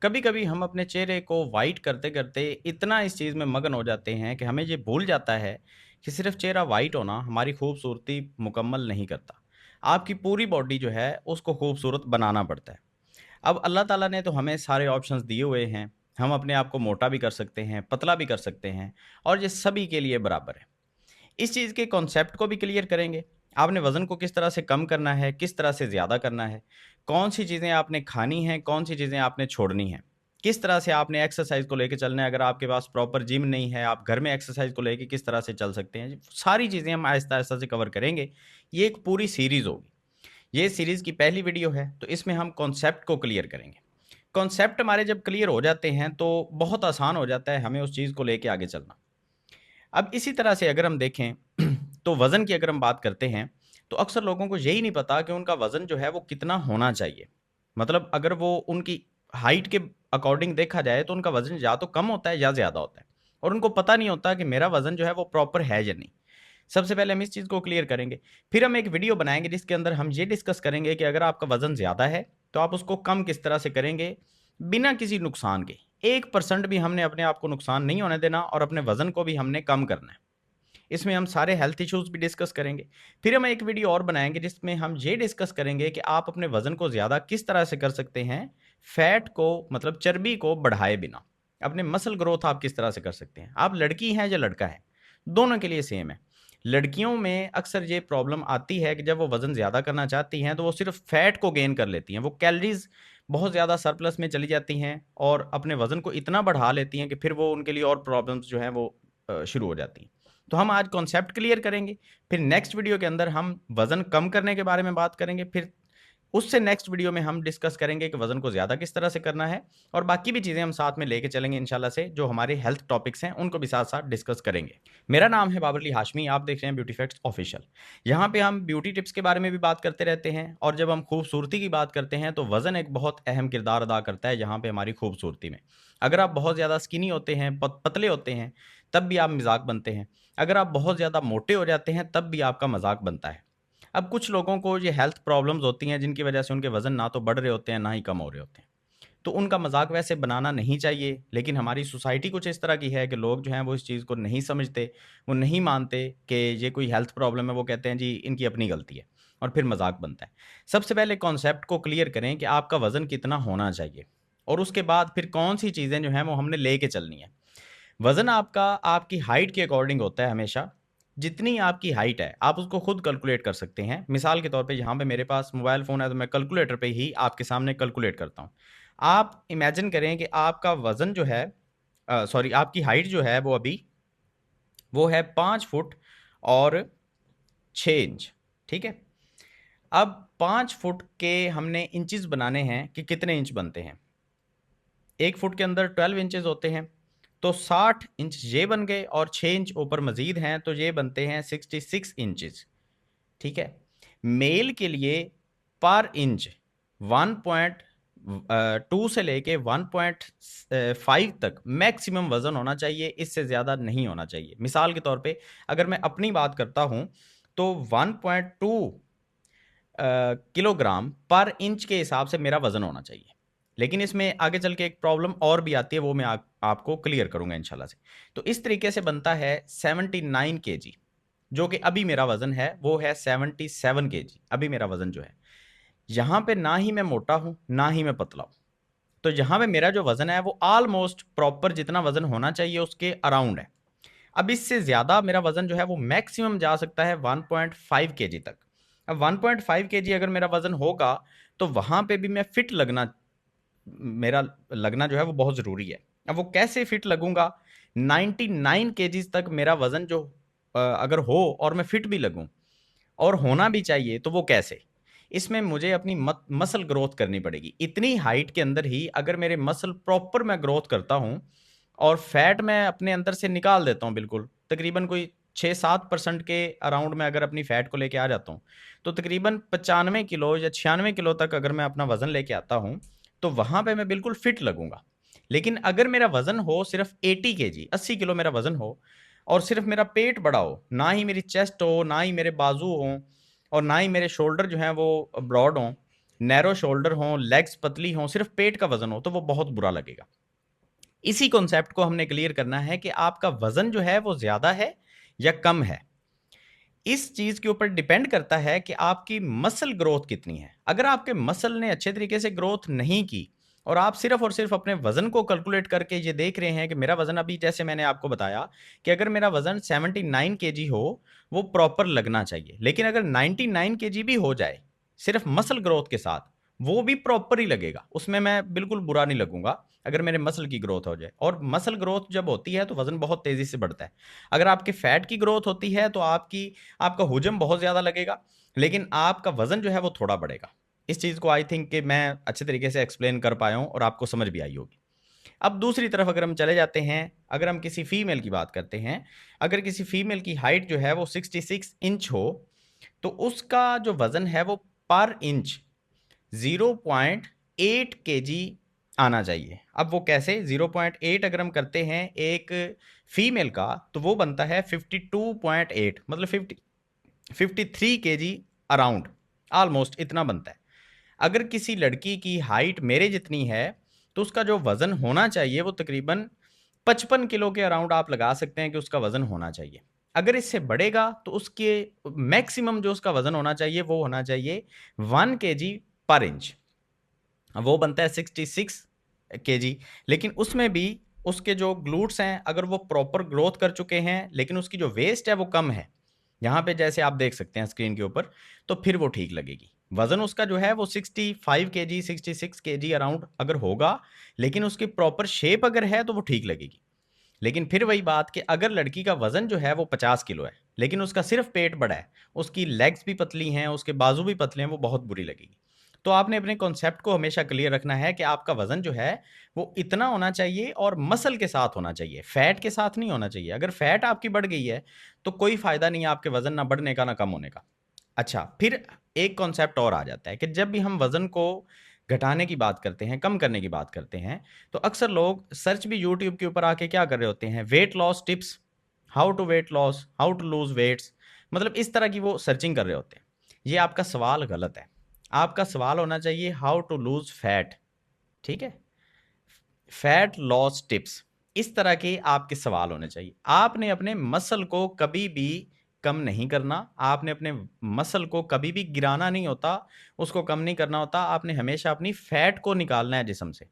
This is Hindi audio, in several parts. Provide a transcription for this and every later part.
कभी कभी हम अपने चेहरे को वाइट करते करते इतना इस चीज़ में मगन हो जाते हैं कि हमें ये भूल जाता है कि सिर्फ चेहरा वाइट होना हमारी खूबसूरती मुकम्मल नहीं करता। आपकी पूरी बॉडी जो है उसको खूबसूरत बनाना पड़ता है। अब अल्लाह ताला ने तो हमें सारे ऑप्शंस दिए हुए हैं। हम अपने आप को मोटा भी कर सकते हैं, पतला भी कर सकते हैं, और ये सभी के लिए बराबर है। इस चीज़ के कॉन्सेप्ट को भी क्लियर करेंगे। आपने वज़न को किस तरह से कम करना है, किस तरह से ज़्यादा करना है, कौन-सी चीज़ें आपने खानी हैं, कौन-सी चीज़ें आपने छोड़नी हैं, किस तरह से आपने एक्सरसाइज़ को लेके चलना है। अगर आपके पास प्रॉपर जिम नहीं है, आप घर में एक्सरसाइज़ को लेके किस तरह से चल सकते हैं, सारी चीज़ें हम आहिस्ता-आहिस्ता से कवर करेंगे। ये एक पूरी सीरीज़ होगी। ये सीरीज़ की पहली वीडियो है, तो इसमें हम कॉन्सेप्ट को क्लियर करेंगे। कॉन्सेप्ट हमारे जब क्लियर हो जाते हैं, तो बहुत आसान हो जाता है हमें उस चीज़ को लेके आगे चलना। अब इसी तरह से अगर हम देखें तो वज़न की अगर हम बात करते हैं, तो अक्सर लोगों को यही नहीं पता कि उनका वज़न जो है वो कितना होना चाहिए। मतलब अगर वो उनकी हाइट के अकॉर्डिंग देखा जाए तो उनका वज़न या तो कम होता है या ज़्यादा होता है, और उनको पता नहीं होता कि मेरा वज़न जो है वो प्रॉपर है या नहीं। सबसे पहले हम इस चीज़ को क्लियर करेंगे। फिर हम एक वीडियो बनाएँगे जिसके अंदर हम ये डिस्कस करेंगे कि अगर आपका वज़न ज़्यादा है, तो आप उसको कम किस तरह से करेंगे, बिना किसी नुकसान के। 1% भी हमने अपने आप को नुकसान नहीं होने देना, और अपने वज़न को भी हमने कम करना है। इसमें हम सारे हेल्थ इश्यूज़ भी डिस्कस करेंगे। फिर हम एक वीडियो और बनाएँगे जिसमें हम ये डिस्कस करेंगे कि आप अपने वज़न को ज़्यादा किस तरह से कर सकते हैं, फैट को मतलब चर्बी को बढ़ाए बिना। अपने मसल ग्रोथ आप किस तरह से कर सकते हैं। आप लड़की हैं या लड़का है, दोनों के लिए सेम है। लड़कियों में अक्सर ये प्रॉब्लम आती है कि जब वो वज़न ज़्यादा करना चाहती हैं, तो वो सिर्फ़ फैट को गेन कर लेती हैं। वो कैलोरीज़ बहुत ज़्यादा सरप्लस में चली जाती हैं और अपने वज़न को इतना बढ़ा लेती हैं कि फिर वो उनके लिए और प्रॉब्लम्स जो हैं वो शुरू हो जाती हैं। तो हम आज कॉन्सेप्ट क्लियर करेंगे, फिर नेक्स्ट वीडियो के अंदर हम वज़न कम करने के बारे में बात करेंगे, फिर उससे नेक्स्ट वीडियो में हम डिस्कस करेंगे कि वज़न को ज़्यादा किस तरह से करना है, और बाकी भी चीज़ें हम साथ में लेके चलेंगे इंशाल्लाह से, जो हमारे हेल्थ टॉपिक्स हैं, उनको भी साथ-साथ डिस्कस करेंगे। मेरा नाम है बाबर अली हाशमी, आप देख रहे हैं ब्यूटी फैक्ट्स ऑफिशियल। यहाँ पे हम ब्यूटी टिप्स के बारे में भी बात करते रहते हैं, और जब हम खूबसूरती की बात करते हैं, तो वज़न एक बहुत अहम किरदार अदा करता है यहाँ पे हमारी खूबसूरती में। अगर आप बहुत ज़्यादा स्किनी होते हैं, पतले होते हैं, तब भी आप मज़ाक बनते हैं। अगर आप बहुत ज़्यादा मोटे हो जाते हैं, तब भी आपका मज़ाक बनता है। अब कुछ लोगों को ये हेल्थ प्रॉब्लम्स होती हैं जिनकी वजह से उनके वज़न ना तो बढ़ रहे होते हैं, ना ही कम हो रहे होते हैं। तो उनका मज़ाक वैसे बनाना नहीं चाहिए, लेकिन हमारी सोसाइटी कुछ इस तरह की है कि लोग जो हैं वो इस चीज़ को नहीं समझते, वो नहीं मानते कि ये कोई हेल्थ प्रॉब्लम है, वो कहते हैं जी इनकी अपनी गलती है, और फिर मज़ाक बनता है। सबसे पहले कॉन्सेप्ट को क्लियर करें कि आपका वज़न कितना होना चाहिए, और उसके बाद फिर कौन-सी चीज़ें जो हैं वो हमने लेके चलनी है। वज़न आपका आपकी हाइट के अकॉर्डिंग होता है हमेशा। जितनी आपकी हाइट है, आप उसको खुद कैलकुलेट कर सकते हैं। मिसाल के तौर पे यहाँ पे मेरे पास मोबाइल फ़ोन है, तो मैं कैलकुलेटर पे ही आपके सामने कैलकुलेट करता हूँ। आप इमेजिन करें कि आपका वज़न जो है सॉरी, आपकी हाइट जो है वो अभी वो है 5 फुट और 6 इंच, ठीक है? अब 5 फुट के हमने इंचेज़ बनाने हैं कि कितने इंच बनते हैं। 1 फुट के अंदर 12 इंचेज़ होते हैं, तो 60 इंच ये बन गए, और 6 इंच ऊपर मज़ीद हैं, तो ये बनते हैं 66 इंचेज़, ठीक है? मेल के लिए पर इंच 1.2 से लेके 1.5 तक मैक्सिमम वज़न होना चाहिए, इससे ज़्यादा नहीं होना चाहिए। मिसाल के तौर पे अगर मैं अपनी बात करता हूँ, तो 1.2 किलोग्राम पर इंच के हिसाब से मेरा वज़न होना चाहिए। लेकिन इसमें आगे चल के एक प्रॉब्लम और भी आती है, वो मैं आपको क्लियर करूँगा इंशाल्लाह से। तो इस तरीके से बनता है 79 केजी, जो कि अभी मेरा वज़न है, वो है 77 केजी, अभी मेरा वज़न जो है। यहाँ पे ना ही मैं मोटा हूँ, ना ही मैं पतला हूँ। तो यहाँ पे मेरा जो वज़न है, वो ऑलमोस्ट प्रॉपर जितना वज़न होना चाहिए उसके अराउंड है। अब इससे ज़्यादा मेरा वज़न जो है वो मैक्सिमम जा सकता है 1.5 केजी तक। अब 1.5 केजी अगर मेरा वज़न होगा, तो वहाँ पे भी मैं फिट लगना मेरा लगना जो है वो बहुत ज़रूरी है। अब वो कैसे फिट लगूँगा? 99 केजीज़ तक मेरा वज़न जो अगर हो और मैं फिट भी लगूँ, और होना भी चाहिए, तो वो कैसे? इसमें मुझे अपनी मसल ग्रोथ करनी पड़ेगी। इतनी हाइट के अंदर ही अगर मेरे मसल प्रॉपर मैं ग्रोथ करता हूँ, और फैट मैं अपने अंदर से निकाल देता हूँ बिल्कुल, तकरीबन कोई 6-7% के अराउंड में अगर अपनी फैट को लेके आ जाता हूँ, तो तकरीबन 95 किलो या 96 किलो तक अगर मैं अपना वज़न लेके आता हूँ, तो वहाँ पे मैं बिल्कुल फिट लगूँगा। लेकिन अगर मेरा वज़न हो सिर्फ़ 80 केजी, 80 किलो मेरा वज़न हो, और सिर्फ़ मेरा पेट बड़ा हो, ना ही मेरी चेस्ट हो, ना ही मेरे बाजू हों, और ना ही मेरे शोल्डर जो हैं वो ब्रॉड हों, नैरो शोल्डर हों, लेग्स पतली हों, सिर्फ पेट का वज़न हो, तो वो बहुत बुरा लगेगा। इसी कॉन्सेप्ट को हमने क्लियर करना है कि आपका वज़न जो है वो ज़्यादा है या कम है। इस चीज़ के ऊपर डिपेंड करता है कि आपकी मसल ग्रोथ कितनी है। अगर आपके मसल ने अच्छे तरीके से ग्रोथ नहीं की और आप सिर्फ़ और सिर्फ़ अपने वज़न को कैलकुलेट करके ये देख रहे हैं कि मेरा वज़न अभी, जैसे मैंने आपको बताया कि अगर मेरा वज़न 79 केजी हो, वो प्रॉपर लगना चाहिए। लेकिन अगर 99 केजी भी हो जाए, सिर्फ़ मसल ग्रोथ के साथ, वो भी प्रॉपर ही लगेगा। उसमें मैं बिल्कुल बुरा नहीं लगूँगा, अगर मेरे मसल की ग्रोथ हो जाए। और मसल ग्रोथ जब होती है, तो वज़न बहुत तेज़ी से बढ़ता है। अगर आपके फैट की ग्रोथ होती है, तो आपका हुजम बहुत ज़्यादा लगेगा, लेकिन आपका वज़न जो है वो थोड़ा बढ़ेगा। इस चीज़ को आई थिंक कि मैं अच्छे तरीके से एक्सप्लेन कर पाया हूँ और आपको समझ भी आई होगी। अब दूसरी तरफ अगर हम चले जाते हैं, अगर हम किसी फीमेल की बात करते हैं, अगर किसी फीमेल की हाइट जो है वो 66 इंच हो, तो उसका जो वज़न है वो पर इंच 0.8 केजी आना चाहिए। अब वो कैसे? 0.8 अगर हम करते हैं एक फीमेल का, तो वो बनता है 52.8, मतलब 53 केजी अराउंड, ऑलमोस्ट इतना बनता है। अगर किसी लड़की की हाइट मेरे जितनी है, तो उसका जो वज़न होना चाहिए वो तकरीबन 55 किलो के अराउंड आप लगा सकते हैं कि उसका वज़न होना चाहिए। अगर इससे बढ़ेगा तो उसके मैक्सिमम जो उसका वज़न होना चाहिए वो होना चाहिए 1 केजी पर इंच। वो बनता है 66 केजी। लेकिन उसमें भी उसके जो ग्लूट्स हैं, अगर वो प्रॉपर ग्रोथ कर चुके हैं, लेकिन उसकी जो वेस्ट है वो कम है, यहाँ पे जैसे आप देख सकते हैं स्क्रीन के ऊपर, तो फिर वो ठीक लगेगी। वज़न उसका जो है वो 65 केजी, 66 केजी अराउंड अगर होगा, लेकिन उसकी प्रॉपर शेप अगर है, तो वो ठीक लगेगी। लेकिन फिर वही बात कि अगर लड़की का वज़न जो है वो 50 किलो है, लेकिन उसका सिर्फ़ पेट बड़ा है, उसकी लेग्स भी पतली हैं, उसके बाजू भी पतले हैं, वो बहुत बुरी लगेगी। तो आपने अपने कॉन्सेप्ट को हमेशा क्लियर रखना है कि आपका वज़न जो है, वो इतना होना चाहिए और मसल के साथ होना चाहिए, फैट के साथ नहीं होना चाहिए। अगर फैट आपकी बढ़ गई है, तो कोई फ़ायदा नहीं है आपके वज़न ना बढ़ने का, ना कम होने का। अच्छा, फिर एक कॉन्सेप्ट और आ जाता है कि जब भी हम वज़न को घटाने की बात करते हैं, कम करने की बात करते हैं, तो अक्सर लोग सर्च भी यूट्यूब के ऊपर आके क्या कर रहे होते हैं, weight loss tips, how to weight loss, how to lose weights, मतलब इस तरह की वो सर्चिंग कर रहे होते हैं। ये आपका सवाल गलत है। आपका सवाल होना चाहिए हाउ टू लूज़ फैट, ठीक है? फैट लॉस टिप्स, इस तरह के आपके सवाल होने चाहिए। आपने अपने मसल को कभी भी कम नहीं करना, आपने अपने मसल को कभी भी गिराना नहीं होता, उसको कम नहीं करना होता, आपने हमेशा अपनी फैट को निकालना है जिस्म से।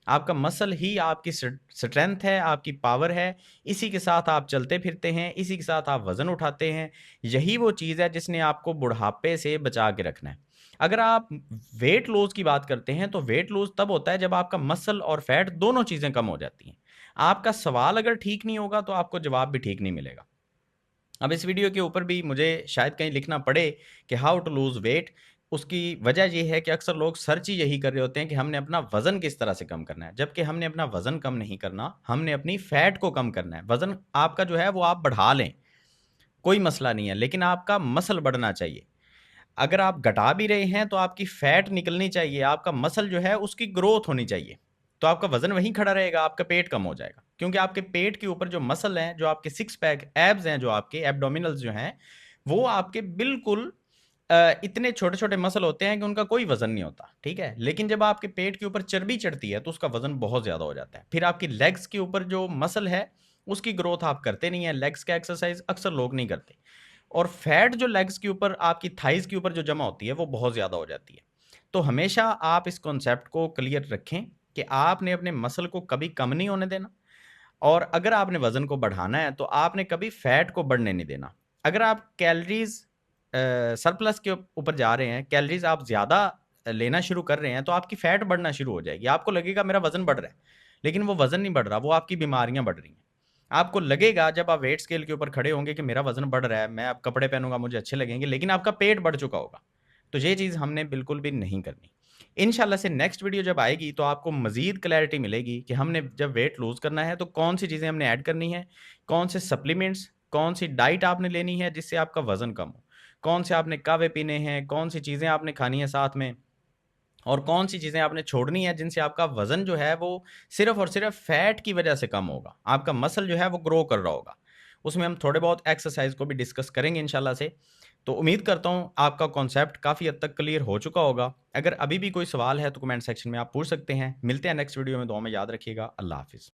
आपका मसल ही आपकी स्ट्रेंथ है, आपकी पावर है, इसी के साथ आप चलते-फिरते हैं, इसी के साथ आप वज़न उठाते हैं, यही वो चीज़ है जिसने आपको बुढ़ापे से बचा के रखना है। अगर आप वेट लॉस की बात करते हैं, तो वेट लॉस तब होता है जब आपका मसल और फैट दोनों चीज़ें कम हो जाती हैं। आपका सवाल अगर ठीक नहीं होगा, तो आपको जवाब भी ठीक नहीं मिलेगा। अब इस वीडियो के ऊपर भी मुझे शायद कहीं लिखना पड़े कि हाउ टू लूज़ वेट, उसकी वजह ये है कि अक्सर लोग सर्च ही यही कर रहे होते हैं कि हमने अपना वज़न किस तरह से कम करना है। जबकि हमने अपना वज़न कम नहीं करना, हमने अपनी फैट को कम करना है। वज़न आपका जो है वो आप बढ़ा लें, कोई मसला नहीं है, लेकिन आपका मसल बढ़ना चाहिए। अगर आप घटा भी रहे हैं, तो आपकी फैट निकलनी चाहिए, आपका मसल जो है उसकी ग्रोथ होनी चाहिए। तो आपका वज़न वहीं खड़ा रहेगा, आपका पेट कम हो जाएगा। क्योंकि आपके पेट के ऊपर जो मसल हैं, जो आपके सिक्स पैक एब्स हैं, जो आपके एब्डोमिनल्स जो हैं, वो आपके बिल्कुल इतने छोटे-छोटे मसल होते हैं कि उनका कोई वज़न नहीं होता, ठीक है? लेकिन जब आपके पेट के ऊपर चर्बी चढ़ती है, तो उसका वज़न बहुत ज़्यादा हो जाता है। फिर आपकी लेग्स के ऊपर जो मसल है, उसकी ग्रोथ आप करते नहीं हैं, लेग्स का एक्सरसाइज़ अक्सर लोग नहीं करते। और फैट जो लेग्स के ऊपर, आपकी थाइज़ के ऊपर जो जमा होती है, वो बहुत ज़्यादा हो जाती है। तो हमेशा आप इस कॉन्सेप्ट को क्लियर रखें कि आपने अपने मसल को कभी कम नहीं होने देना, और अगर आपने वज़न को बढ़ाना है, तो आपने कभी फैट को बढ़ने नहीं देना। अगर आप कैलोरीज़ सरप्लस के ऊपर जा रहे हैं, कैलोरीज़ आप ज़्यादा लेना शुरू कर रहे हैं, तो आपकी फैट बढ़ना शुरू हो जाएगी। आपको लगेगा मेरा वज़न बढ़ रहा है, लेकिन वो वज़न नहीं बढ़ रहा, वो आपकी बीमारियाँ बढ़ रही हैं। आपको लगेगा जब आप वेट स्केल के ऊपर खड़े होंगे कि मेरा वज़न बढ़ रहा है, मैं अब कपड़े पहनूँगा मुझे अच्छे लगेंगे, लेकिन आपका पेट बढ़ चुका होगा। तो ये चीज़ हमने बिल्कुल भी नहीं करनी। इंशाल्लाह से नेक्स्ट वीडियो जब आएगी, तो आपको मज़ीद क्लैरिटी मिलेगी कि हमने जब वेट लूज़ करना है, तो कौन-सी चीज़ें हमने ऐड करनी है, कौन से सप्लीमेंट्स, कौन-सी डाइट आपने लेनी है जिससे आपका वज़न कम हो, कौन से आपने कहवे पीने हैं, कौन-सी चीज़ें आपने खानी है साथ में, और कौन-सी चीज़ें आपने छोड़नी है जिनसे आपका वज़न जो है वो सिर्फ़ और सिर्फ़ फैट की वज़ह से कम होगा। आपका मसल जो है वो ग्रो कर रहा होगा। उसमें हम थोड़े बहुत एक्सरसाइज़ को भी डिस्कस करेंगे इंशाल्लाह से। तो उम्मीद करता हूँ आपका कॉन्सेप्ट काफ़ी हद तक क्लियर हो चुका होगा। अगर अभी भी कोई सवाल है तो कमेंट सेक्शन में आप पूछ सकते हैं। मिलते हैं नेक्स्ट वीडियो में, दुआ में याद रखिएगा। अल्लाह हाफ़िज़।